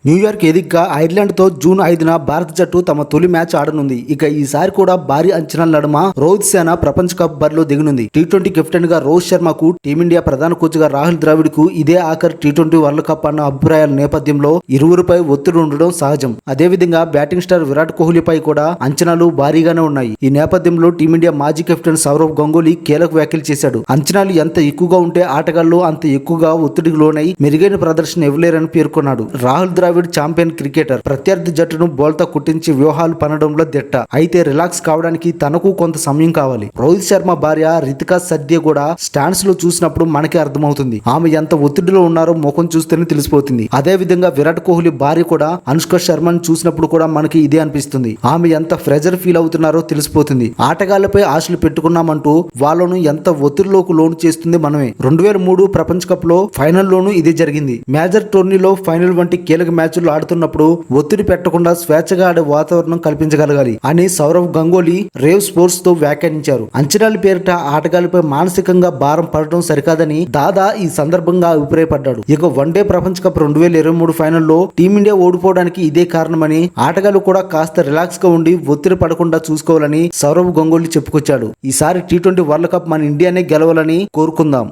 New York వేదికగా ఐర్లాండ్తో June 5న భారత జట్టు తమ తొలి మ్యాచ్ ఆడనుంది. ఇక ఈసారి కూడా భారీ అంచనాల నడుమ రోహిత్ సేన ప్రపంచ కప్ బరిలో దిగనుంది. టీ20 కెప్టెన్ గా రోహిత్ శర్మకు, టీమిండియా ప్రధాన కోచ్ గా రాహుల్ ద్రావిడ్ కు ఇదే ఆఖరి టీ20 వరల్డ్ కప్ అన్న అభిప్రాయాల నేపథ్యంలో ఇరువురిపై ఒత్తిడి ఉండడం సహజం. అదేవిధంగా బ్యాటింగ్ స్టార్ విరాట్ కోహ్లీపై కూడా అంచనాలు భారీగానే ఉన్నాయి. ఈ నేపథ్యంలో టీమిండియా మాజీ కెప్టెన్ సౌరవ్ గంగూలీ కీలక వ్యాఖ్యలు చేశాడు. అంచనాలు ఎంత ఎక్కువగా ఉంటే ఆటగాళ్లు అంత ఎక్కువగా ఒత్తిడికి లోనై మెరుగైన ప్రదర్శన ఇవ్వలేరని పేర్కొన్నాడు. రాహుల్ ద్రావిడ్ ఛాంపియన్ క్రికెటర్, ప్రత్యర్థి జట్టును బోల్తా కుట్టించి వ్యూహాలు పనడంలో దిట్ట. అయితే రిలాక్స్ కావడానికి తనకు కొంత సమయం కావాలి. రోహిత్ శర్మ భార్య రితికా సర్దే కూడా స్టాండ్స్ లో చూసినప్పుడు మనకి అర్థమవుతుంది. ఆమె ఎంత ఒత్తిడిలో ఉన్నారో ముఖం చూస్తేనే తెలిసిపోతుంది. అదే విధంగా విరాట్ కోహ్లీ భార్య కూడా అనుష్క శర్మను చూసినప్పుడు కూడా మనకి ఇదే అనిపిస్తుంది. ఆమె ఎంత ప్రెజర్ ఫీల్ అవుతున్నారో తెలిసిపోతుంది. ఆటగాళ్లపై ఆశలు పెట్టుకున్నామంటూ వాళ్ళను ఎంత ఒత్తిడిలోకి లోను చేస్తుంది మనమే. 2003 ప్రపంచ కప్ లో ఫైనల్ లోనూ ఇదే జరిగింది. మేజర్ టోర్నీలో ఫైనల్ వంటి కీలక మ్యాచ్లు ఆడుతున్నప్పుడు ఒత్తిడి పెట్టకుండా స్వేచ్ఛగా ఆడే వాతావరణం కల్పించగలగాలి అని సౌరవ్ గంగూలీ రేవ్ స్పోర్ట్స్ తో వ్యాఖ్యానించారు. అంచనాల పేరిట ఆటగాళ్లపై మానసికంగా భారం పడటం సరికాదని దాదా ఈ సందర్భంగా అభిప్రాయపడ్డాడు. ఇక వన్డే ప్రపంచ కప్ 2023 ఫైనల్లో టీమిండియా ఓడిపోవడానికి ఇదే కారణమని, ఆటగాళ్లు కూడా కాస్త రిలాక్స్ గా ఉండి ఒత్తిడి పడకుండా చూసుకోవాలని సౌరవ్ గంగూలీ చెప్పుకొచ్చాడు. ఈసారి టీ20 వరల్డ్ కప్ మన ఇండియానే గెలవాలని కోరుకుందాం.